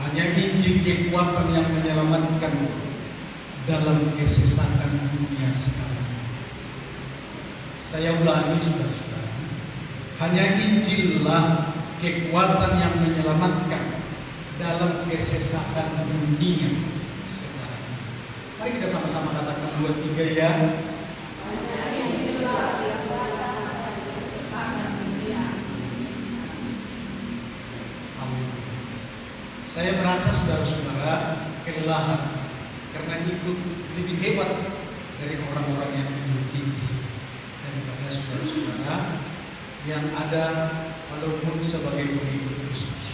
Hanya Injil kekuatan yang menyelamatkan dalam kesesakan dunia sekarang. Saya ulangi saudara-saudara, hanya Injillah kekuatan yang menyelamatkan dalam kesesakan dunia sekarang. Mari kita sama-sama katakan 2, 3 ya. Saya merasa saudara-saudara kelelahan karena ikut lebih hebat dari orang-orang yang Idul Fitri daripada saudara-saudara yang ada walaupun sebagai pengikut Kristus.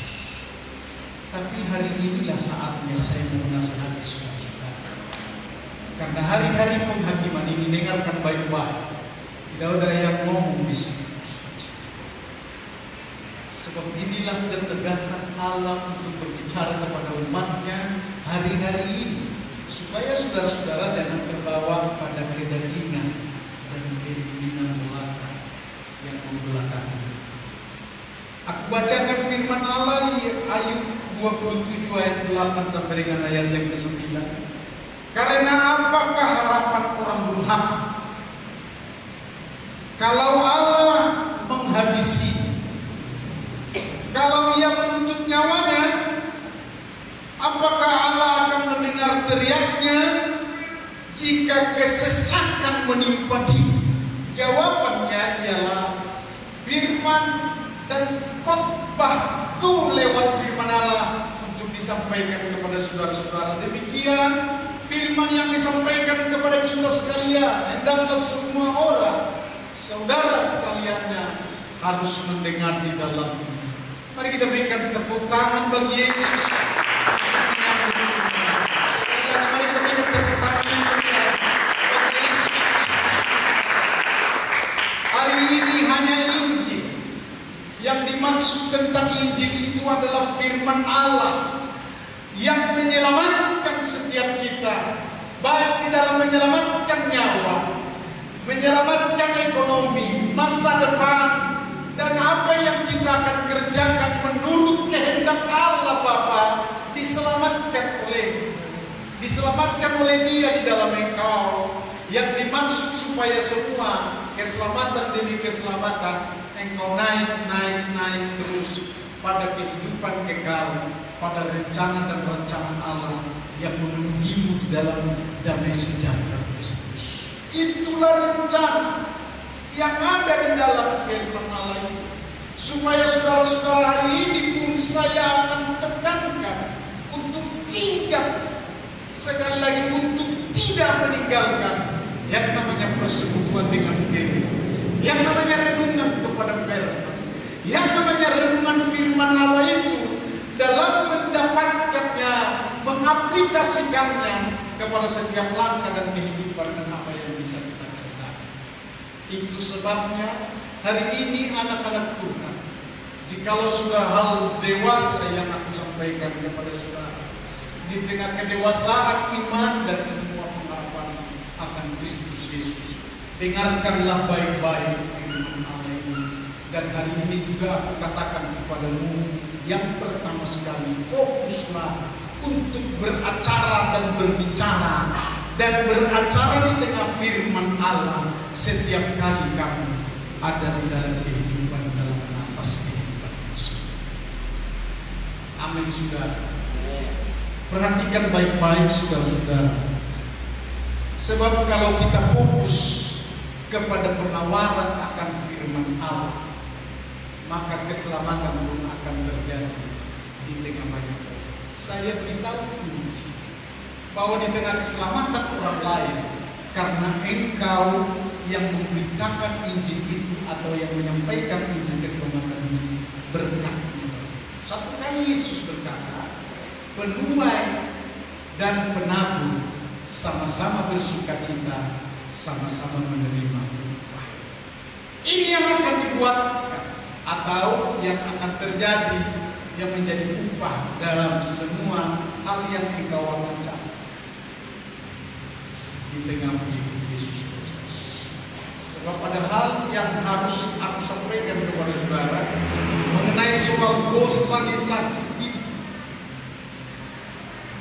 Tapi hari inilah saatnya saya mau menasihati saudara-saudara. Karena hari-hari penghakiman ini, dengarkan baik-baik. Tidak ada yang ngomong di sini. Sebab inilah ketegasan Allah untuk berbicara kepada umatnya hari-hari ini, supaya saudara-saudara jangan terbawa pada kedagingan dan keinginan belaka yang membelakangi. Aku bacakan firman Allah Ayub 27 ayat 8 sampai dengan ayat yang ke-9. Karena apakah harapan orang durhaka kalau Allah menghabisi? Kalau ia menuntut nyawanya, apakah Allah akan mendengar teriaknya jika kesesakan menimpa dia? Jawabannya ialah firman dan khotbahku lewat firman Allah untuk disampaikan kepada saudara-saudara. Demikian firman yang disampaikan kepada kita sekalian. Hendaklah semua orang, saudara sekaliannya, harus mendengar di dalamnya. Mari kita berikan tepuk tangan bagi Yesus. Mari kita berikan tepuk tangan yang meriah bagi Yesus. Hari ini hanya Injil. Yang dimaksud tentang Injil itu adalah firman Allah yang menyelamatkan setiap kita, baik di dalam menyelamatkan nyawa, menyelamatkan ekonomi, masa depan, dan apa yang kita akan kerjakan menurut kehendak Allah Bapa diselamatkan oleh Dia di dalam engkau. Yang dimaksud supaya semua keselamatan demi keselamatan engkau naik terus pada kehidupan kekal, pada rencana dan rancangan Allah yang menunggumu di dalam damai sejahtera Kristus. Itulah rencana yang ada di dalam firman Allah itu. Supaya saudara-saudara hari ini pun saya akan tekankan untuk tinggal, sekali lagi untuk tidak meninggalkan yang namanya persekutuan dengan firman, yang namanya renungan kepada firman, yang namanya renungan firman Allah itu dalam mendapatkannya, mengaplikasikannya kepada setiap langkah dan kehidupan dan apa yang bisa kita kerjakan. Itu sebabnya hari ini anak-anak Tuhan, jikalau sudah hal dewasa yang aku sampaikan kepada saudara, di tengah kedewasaan iman dan semua pengharapan akan Kristus Yesus, dengarkanlah baik-baik firman Allah ini. Dan hari ini juga aku katakan kepadamu, yang pertama sekali, fokuslah untuk beracara dan berbicara dan beracara di tengah firman Allah setiap kali kamu ada di dalam kehidupan, dalam nafas kehidupan Yesus. Amin, saudara. Perhatikan baik-baik saudara-saudara. Sebab kalau kita fokus kepada penawaran akan firman Allah, maka keselamatan pun akan terjadi di tengah banyak orang. Saya beritahu bahwa di tengah keselamatan orang lain, karena engkau yang memberitakan Injil itu atau yang menyampaikan Injil keselamatan ini berkat. Satu kali Yesus berkata, penuai dan penabur sama-sama bersukacita, sama-sama menerima upah. Ini yang akan dibuatkan atau yang akan terjadi, yang menjadi upah dalam semua hal yang engkau lakukan di tengah pengikut Yesus Kristus. Sebab ada hal yang harus aku sampaikan kepada saudara mengenai soal dosanisasi itu.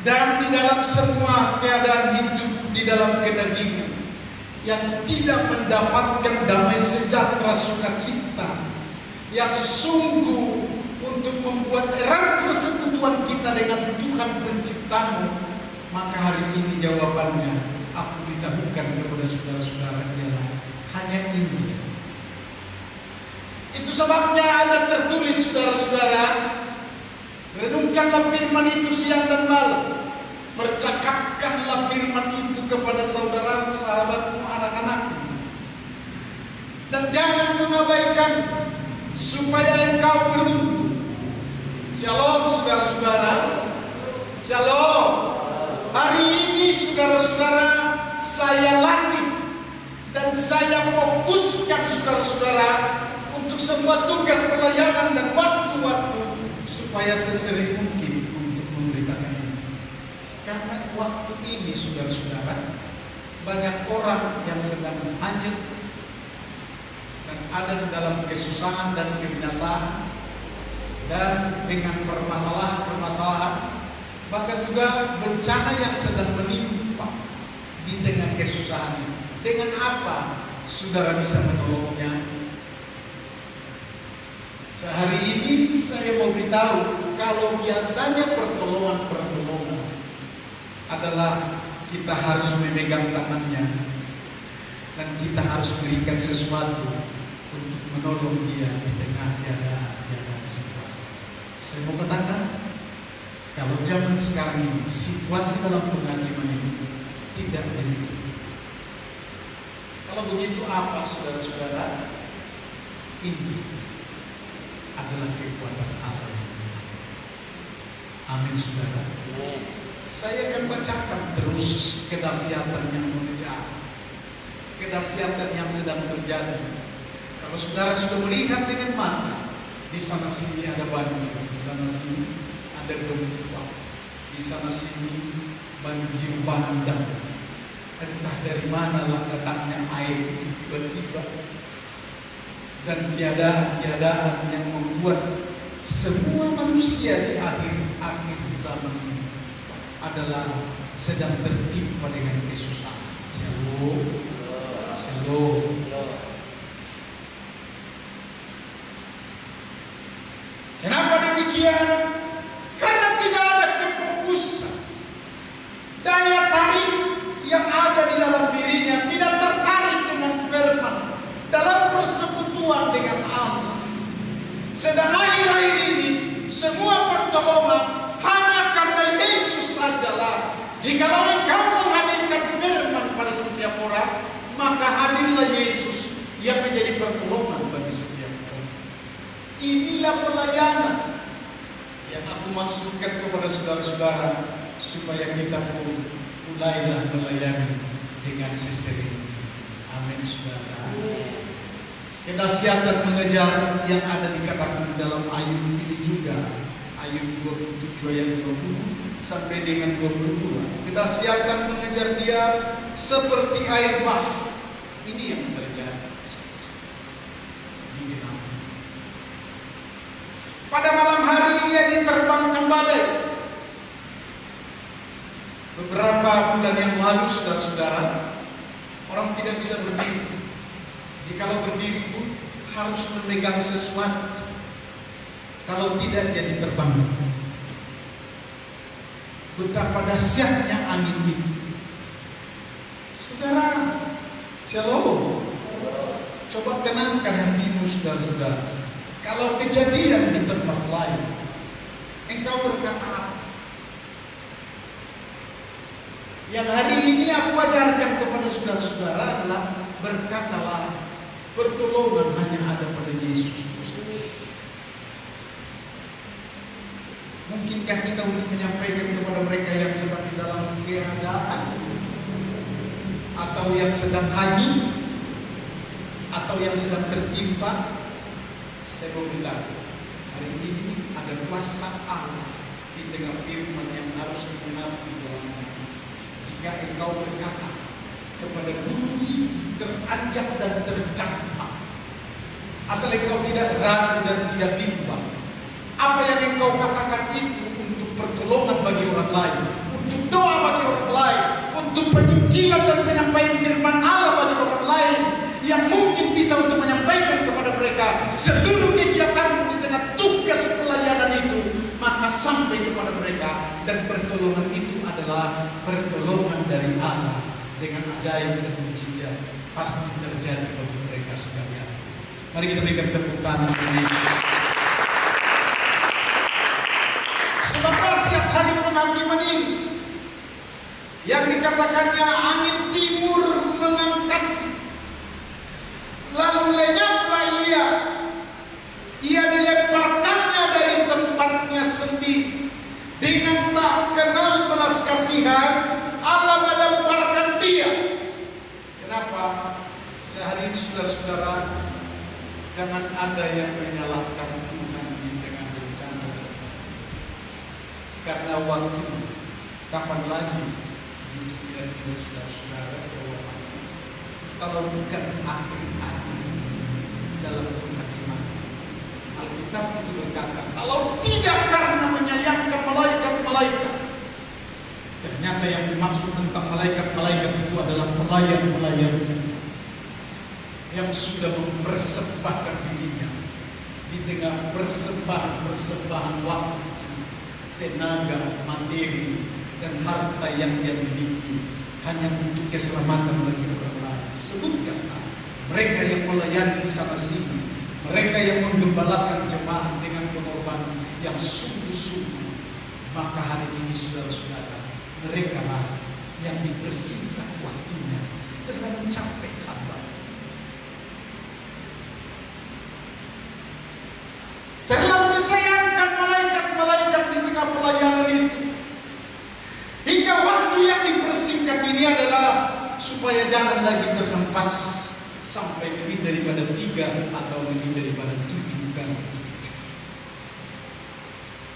dan di dalam semua keadaan hidup di dalam kedagingan, yang tidak mendapatkan damai sejahtera sukacita yang sungguh untuk membuat erat persekutuan kita dengan Tuhan penciptamu, maka hari ini jawabannya aku didahulukan kepada saudara-saudara ialah hanya Injil. Itu sebabnya ada tertulis, saudara-saudara, renungkanlah firman itu siang dan malam, percakapkanlah firman itu kepada saudaramu, sahabatmu, anak-anakmu, dan jangan mengabaikan supaya engkau beruntung. Shalom saudara-saudara, shalom. Hari ini saudara-saudara, saya latih dan saya fokuskan saudara-saudara untuk semua tugas pelayanan dan waktu-waktu supaya sesering mungkin untuk memberitakan itu. Karena waktu ini saudara-saudara, banyak orang yang sedang hanyut dan ada di dalam kesusahan dan kebinasaan, dan dengan permasalahan-permasalahan, bahkan juga bencana yang sedang menimpa di tengah kesusahan itu. Dengan apa saudara bisa menolongnya? Sehari ini saya mau beritahu, kalau biasanya pertolongan adalah kita harus memegang tangannya dan kita harus berikan sesuatu untuk menolong dia di tengah keadaan situasi. Saya mau katakan, kalau zaman sekarang ini situasi dalam penghakiman ini tidak begitu. Kalau begitu apa saudara-saudara? Injil adalah kekuatan Allah. Amin saudara. Saya akan bacakan terus kedahsyatan yang mengejar, kedahsyatan yang sedang terjadi. Kalau saudara sudah melihat dengan mata, di sana sini ada banjir, di sana sini ada gempa, di sana sini banjir bandang. Entah dari manalah datangnya air itu tiba-tiba, dan keadaan yang membuat semua manusia di akhir zaman ini adalah sedang tertimpa dengan kesusahan. Shalom. Kenapa demikian? Karena tidak ada kefokusan. Daya tarik yang ada di dalam dirinya tidak tertarik dengan firman, dalam persekutuan dengan Allah. Sedang akhir-akhir ini semua pertolongan hanya karena Yesus sajalah. Jikalau engkau menghadirkan firman pada setiap orang, maka hadirlah Yesus yang menjadi pertolongan bagi setiap orang. Inilah pelayanan yang aku maksudkan kepada saudara-saudara, supaya kita pun mulailah melayani dengan sesering. Amin saudara. Kedahsyatan mengejar yang ada dikatakan dalam Ayub ini juga, Ayub 27 ayat 20 sampai dengan 22. Kedahsyatan mengejar dia seperti air bah. Ini yang terjadi. Pada malam hari ia diterbangkan badai. Beberapa bulan yang lalu saudara-saudara, orang tidak bisa berdiri. Jikalau berdiri pun harus memegang sesuatu. Kalau tidak dia diterbangkan. Betapa dahsyatnya angin itu. Saudara, shalom. Coba tenangkan hatimu saudara-saudara. Kalau kejadian di tempat lain, engkau berkata apa? Yang hari ini aku ajarkan kepada saudara-saudara adalah berkatalah, pertolongan hanya ada pada Yesus Kristus. Mungkinkah kita untuk menyampaikan kepada mereka yang sedang di dalam keadaan, atau yang sedang hanyut, atau yang sedang tertimpa? Saya mau bilang, hari ini ada kuasa Allah di tengah firman yang harus mengerti dalamnya. Jika engkau berkata kepada gunung itu, teranjak dan tercampak, asal engkau tidak ragu dan tidak bimbang, apa yang engkau katakan itu untuk pertolongan bagi orang lain, seluruh kegiatan di tengah tugas pelayanan itu, maka sampai kepada mereka, dan pertolongan itu adalah pertolongan dari Allah dengan ajaib dan mukjizat pasti terjadi bagi mereka sekalian. Mari kita berikan tepuk tangan ini. Sebab khasiat hari penghakiman ini yang dikatakannya angin timur mengangkat, lalu lenyaplah ia dilemparkannya dari tempatnya sendiri. Dengan tak kenal belas kasihan, Allah melemparkan dia. Kenapa? Sehari ini saudara-saudara, jangan ada yang menyalahkan Tuhan di tengah bencana. Karena waktu kapan lagi itu kira-kira saudara-saudara bahwa kalau bukan akhir-akhir dalam penghakiman. Alkitab itu berkata, kalau tidak karena menyayangkan malaikat-malaikat. Ternyata yang dimaksud tentang malaikat-malaikat itu adalah pelayan-pelayan yang sudah mempersembahkan dirinya di tengah persembahan waktu, tenaga, materi, dan harta yang dia miliki hanya untuk keselamatan bagi orang lain. Sebutkanlah mereka yang melayani di sana sini, mereka yang menggembalakan jemaat dengan pengorbanan yang sungguh-sungguh. Maka hari ini saudara-saudara, mereka lah yang dipersingkat waktunya. Terlalu capek hamba, terlalu disayangkan malaikat-malaikat di tengah pelayanan itu, hingga waktu yang dipersingkat ini adalah supaya jangan lagi terhempas sampai lebih daripada 3 atau lebih daripada 7 kali.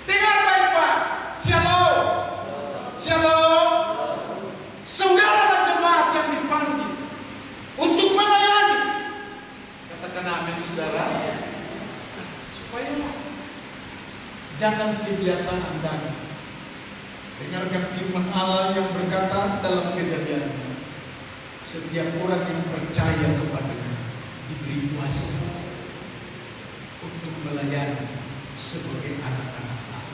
Dengar baik-baik. Shalom. Shalom. Saudara jemaat yang dipanggil untuk melayani. Katakan amin saudara. Supaya jangan kebiasaan Anda. Dengarkan firman Allah yang berkata dalam Kejadian, setiap orang yang percaya kepadanya diberi kuasa untuk melayani sebagai anak-anak Allah.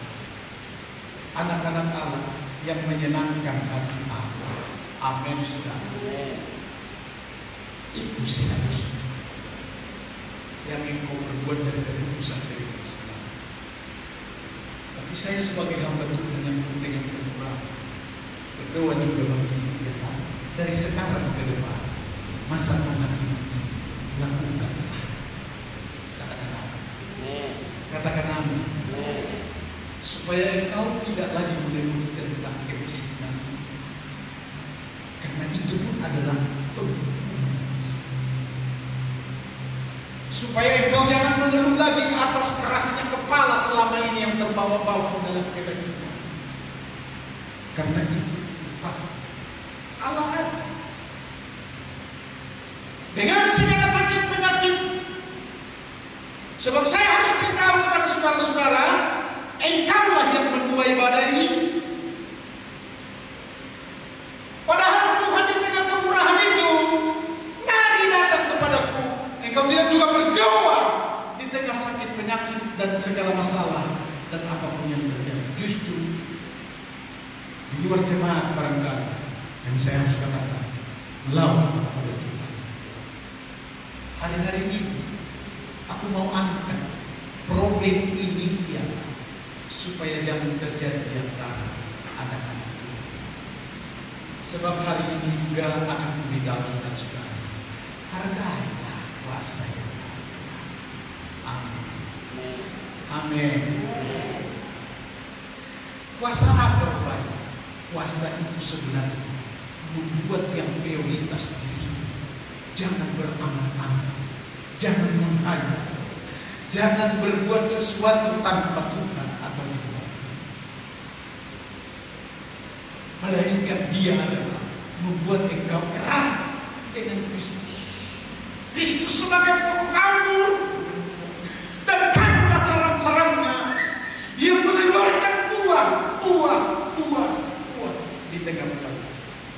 Anak-anak Allah yang menyenangkan hati Allah. Amin saudara. Itu seharusnya yang engkau berbuat dari keputusan dari Islam. Tapi saya sebagai hamba Tuhan yang dengan kekurangan berdoa juga bagi dia dari sekarang ke depan, masa penghakiman ini lakukanlah. Katakan amin. Katakan amin. Supaya engkau tidak lagi menemui tentang kemiskinan, karena itu pun adalah supaya engkau jangan mengeluh lagi atas kerasnya kepala selama ini yang terbawa-bawa dalam kehidupan. Karena itu Allah ada. Dengan segala sakit penyakit. Sebab saya harus beritahu kepada saudara-saudara, engkaulah yang menuai badai ini. Padahal Tuhan di tengah kemurahan itu, mari datang kepadaku. Engkau tidak juga berdoa di tengah sakit penyakit dan segala masalah dan apapun yang terjadi. Justru di luar jemaat barangkali yang saya harus katakan, lawan kepada Tuhan. Hari-hari ini aku mau angkat problem ini ya, supaya jangan terjadi di antara anak-anak Tuhan. Sebab hari ini juga akan memberitahu saudara-saudara, hargailah kuasa yang ada. Amin. Amin. Kuasa apa Bapak? Kuasa itu sebenarnya membuat yang prioritas diri. Jangan berangan-angan, jangan menghayal, jangan berbuat sesuatu tanpa Tuhan atau Tuhan. Melainkan dia adalah membuat engkau erat dengan Kristus. Kristus sebagai pokok anggur dan kayu carang-carangnya yang mengeluarkan buah di tengah petang.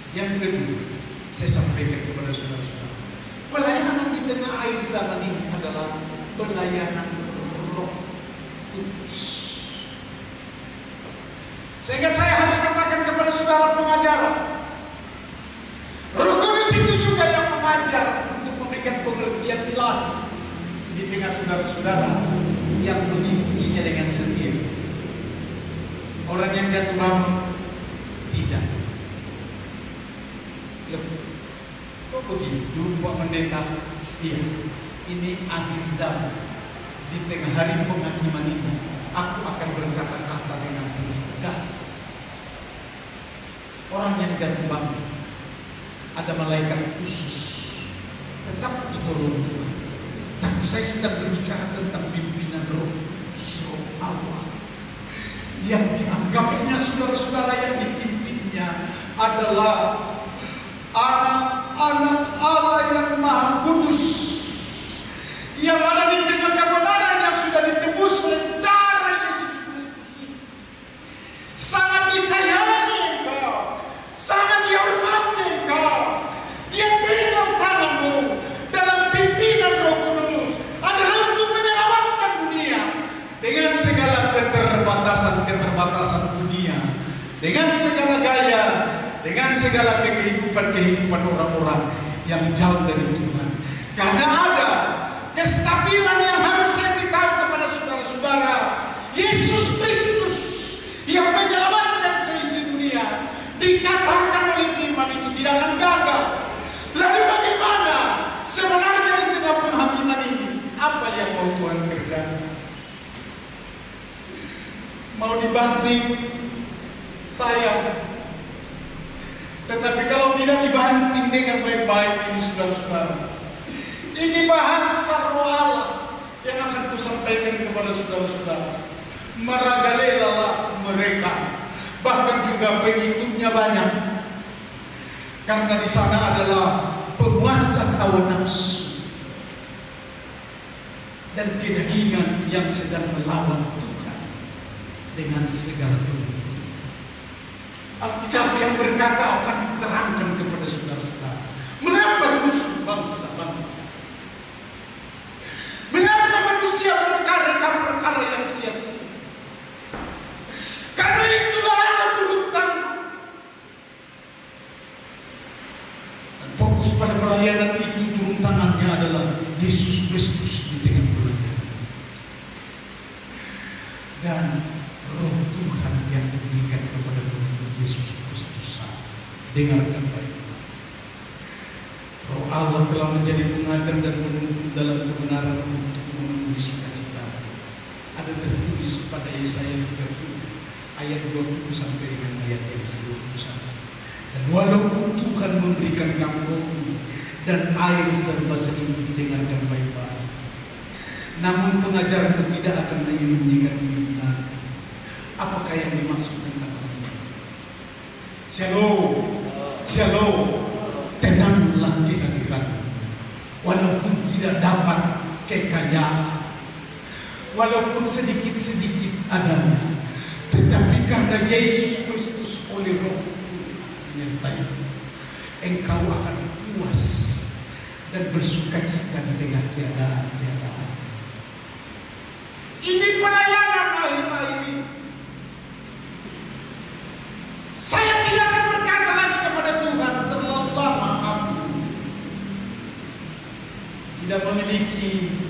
Yang kedua, saya sampaikan kepada saudara-saudara, pelayanan di tengah akhir zaman ini adalah pelayanan Roh Kudus. Sehingga saya harus katakan kepada saudara pengajar, Roh Kudus itu juga yang mengajar untuk memberikan pengertian ilahi di tengah saudara-saudara yang mengikutinya dengan setia. Orang yang jatuh rambut tidak. Loh, kok begitu Pak Pendeta? Iya, ini akhir zaman. Di tengah hari penghakiman ini, aku akan berkata-kata dengan terus tegas. Orang yang jatuh bangun, ada malaikat khusus, tetap ditolong Tuhan. Tapi saya sedang berbicara tentang pimpinan Roh Kudus, Roh Allah, yang dianggapnya saudara-saudara yang dipimpinnya adalah anak-anak Allah yang Maha Kudus, yang ada di tengah kebenaran yang sudah ditebus oleh darah Yesus Kristus itu. Sangat disayangi engkau, sangat dihormati engkau. Dia pegang tanganmu dalam pimpinan Roh Kudus adalah untuk menyelamatkan dunia dengan segala keterbatasan dunia, dengan segala gaya, dengan segala kehidupan orang-orang yang jauh dari Tuhan. Karena ada kestabilan yang harus saya beritahu kepada saudara-saudara. Yesus Kristus yang menyelamatkan seisi dunia, dikatakan oleh firman itu tidak akan gagal. Lalu bagaimana sebenarnya di tengah penghakiman ini? Apa yang mau Tuhan kerjakan? Mau dibanting? Sayang. Tetapi kalau tidak dibanting dengan baik-baik ini saudara-saudara, ini bahasa Roh Allah yang akan kusampaikan kepada saudara-saudara. Merajalelalah mereka, bahkan juga pengikutnya banyak, karena di sana adalah pemuasan hawa nafsu dan kedagingan yang sedang melawan Tuhan dengan segala dunia. Alkitab yang berkata akan diterangkan kepada saudara-saudara, mengapa musuh bangsa-bangsa, mengapa manusia berkarya perkara yang sia-sia. Karena itulah Allah turun tangan dan fokus pada pelayanan itu. Turun tangannya adalah Yesus Kristus di tengah pelayanan dan Roh Tuhan yang diberikan kepada Yesus Kristus. Dengarkan baik. Roh Allah telah menjadi pengajar dan penuntun dalam kebenaran untuk memenuhi sukacita. Ada tertulis pada Yesaya 30 ayat 20 sampai dengan ayat yang 21. Dan walaupun Tuhan memberikan kamu kopi dan air serba sedikit, dengarkan baik-baik, namun pengajaranmu tidak akan menyembunyikan kebenaran. Apakah yang dimaksud tentang ini? Shalom, shalom. Tenanglah kehadiran, walaupun tidak dapat kekayaan, walaupun sedikit-sedikit adanya, tetapi karena Yesus Kristus oleh Roh menyertai, engkau akan puas dan bersukacita di tengah keadaan-keadaan. Ini pelayanan akhir-akhir ini. Saya tidak akan berkata lagi kepada Tuhan, terlalu lama aku tidak memiliki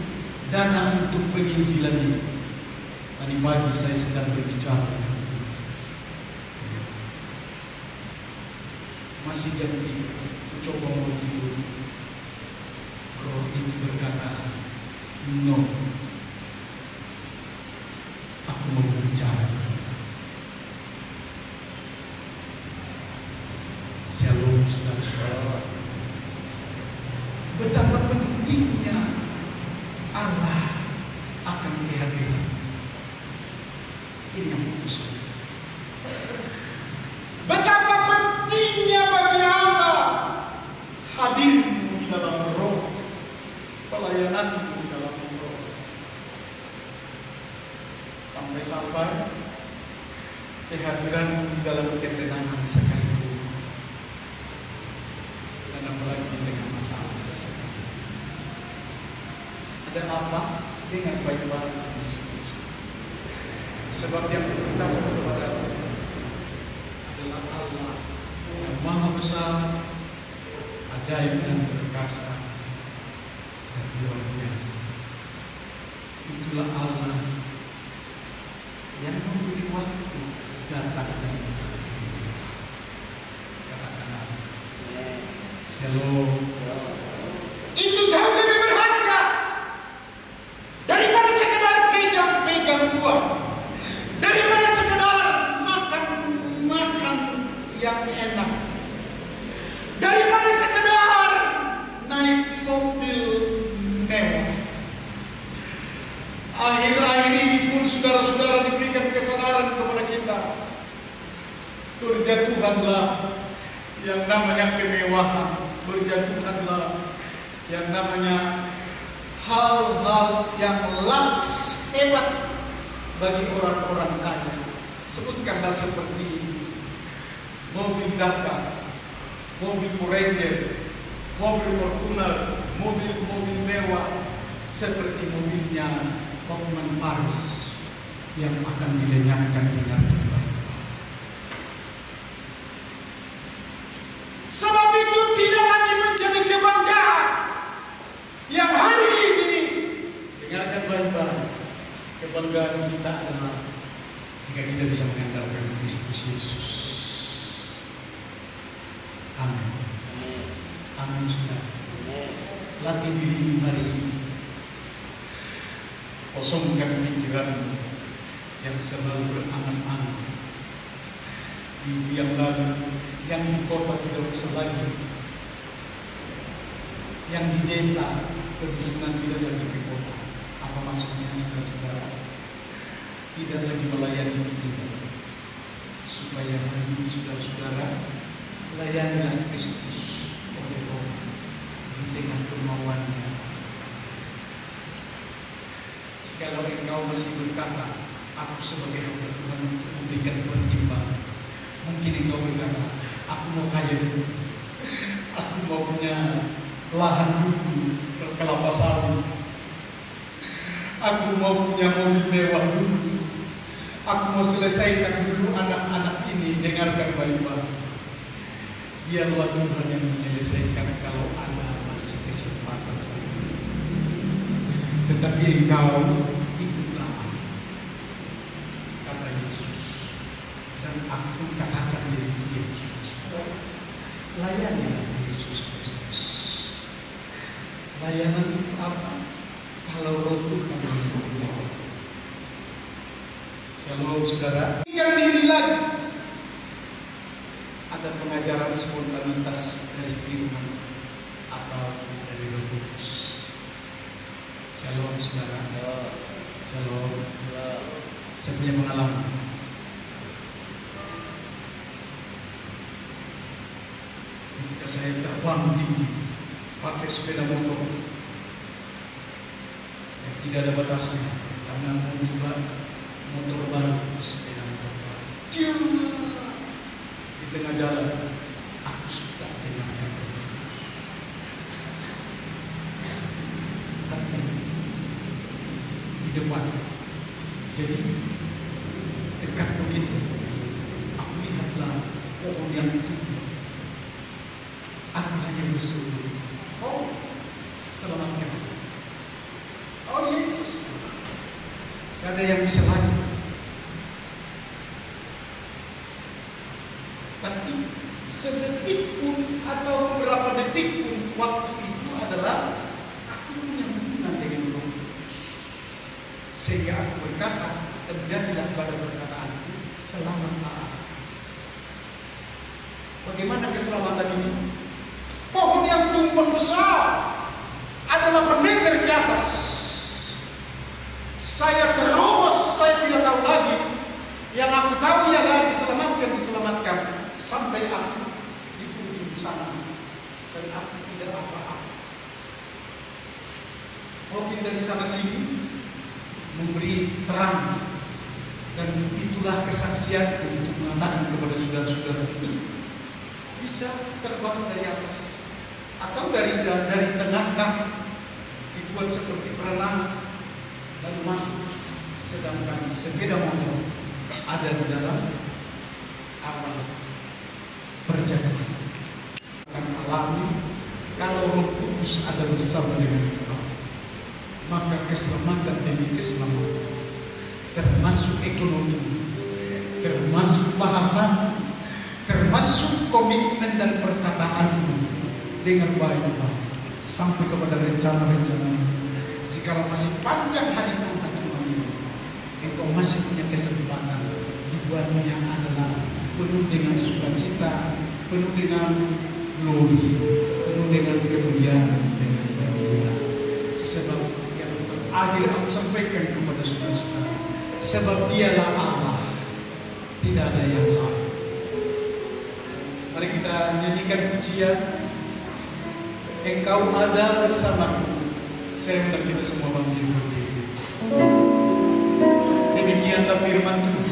dana untuk penginjilan ini. Tadi pagi saya sedang berbicara, masih jam 3, coba mau tidur. Roh itu berkata, no, aku mau berbicara. Shalom saudara-saudara. Betapa pentingnya Allah akan kehadiran. Ini yang khusus. Betapa pentingnya bagi Allah hadirmu di dalam roh, pelayananmu di dalam roh. Sampai-sampai kehadiranmu di dalam ketenangan sekalipun. Dan apalagi di tengah masalah. Ada apa? dengan baik-baik. Sebab yang pertama kepada adalah Allah yang Maha Besar, ajaib dan perkasa dan luar biasa. Itulah Allah yang memberi waktu datang dan pergi. Katakanlah, Shalom. Itu jauh lebih berharga daripada sekedar pegang-pegang buah, daripada sekedar makan yang enak, daripada sekedar naik mobil mewah. Akhir-akhir ini pun saudara-saudara diberikan kesadaran kepada kita, berjatuhanlah yang namanya kemewahan, berjatuhanlah yang namanya hal-hal yang laks hebat bagi orang-orang kaya. Sebutkanlah seperti mobil Dakar, mobil Ranger, mobil Fortuner, mobil mewah, seperti mobilnya Hotman Paris yang akan dilenyapkan dengan baik. Sebab itu tidak lagi menjadi kebanggaan yang hari ini, dengarkan baik-baik, kebanggaan kita adalah jika kita bisa mengandalkan Kristus Yesus. Amin. Amin. Sudah latih diri hari ini, kosongkan pikiran yang selalu berangan-angan. Minggu yang lalu, yang di kota tidak usah lagi, yang di desa kedusunan tidak lagi ke kota. Apa maksudnya, saudara-saudara? Tidak lagi melayani kita, supaya hari ini saudara-saudara layanilah Kristus oleh Roh dengan kemauannya. Jikalau engkau masih berkata, aku sebagai hamba Tuhan untuk memberikan pertimbangan, mungkin engkau berkata, aku mau kaya dulu, aku mau punya lahan dulu, kelapa sawit, aku mau punya mobil mewah dulu, aku mau selesaikan dulu anak-anak ini. Dengarkan baik-baik, biarlah Tuhan yang menyelesaikan kalau Anda masih kesempatan. Tetapi engkau ikutlah kata Yesus, dan aku katakan diri Yesus, layanilah Yesus Kristus. Layanan itu apa? Kalau Roh Tuhan membawa. Shalom saudara. Yang diri lagi ada pengajaran spontanitas dari firman atau dari Roh Kudus. Shalom saudara. Shalom. Saya punya pengalaman. Ketika saya terbang tinggi pakai sepeda motor yang tidak ada batasnya, karena motor baru, sepeda motor baru. Di tengah jalan, aku suka dengan itu. Di depan, jadi dekat begitu, aku lihatlah pohon yang tumbuh. Aku hanya bersyukur, oh selamatkan, oh Yesus, gak ada yang bisa lagi. Tapi sedetik pun atau beberapa detik pun waktu itu adalah aku punya hubungan dengan Roh Kudus, sehingga aku berkata, terjadilah pada perkataanku, selamatlah. Bagaimana keselamatan itu? Pohon yang tumbang besar ada 8 meter ke atas. Saya terobos, saya tidak tahu lagi. Yang aku tahu ialah diselamatkan sampai aku di ujung sana, dan aku tidak apa-apa. Mobil dari sana sini memberi terang, dan itulah kesaksian untuk mengatakan kepada saudara-saudara ini bisa terbang dari atas atau dari tengah, dibuat seperti perenang lalu masuk, sedangkan sepeda motor ada di dalam alam perjalanan. Akan alami kalau Roh Kudus ada bersama dengan kita, maka keselamatan demi keselamatan, termasuk ekonomi, termasuk bahasa, termasuk komitmen dan perkataan dengan baik-baik sampai kepada rencana-rencana. Jikalau masih panjang hari Tuhan ini, engkau masih punya kesempatan dibuatnya adalah penuh dengan sukacita, penuh dengan glory, penuh dengan kemuliaan, dengan kemuliaan. Sebab yang terakhir aku sampaikan kepada saudara-saudara, sebab Dialah Allah, tidak ada yang lain. Mari kita nyanyikan pujian, Engkau ada bersamaku. Saya hendak kita semua bangkit berdiri. Demikianlah firman Tuhan.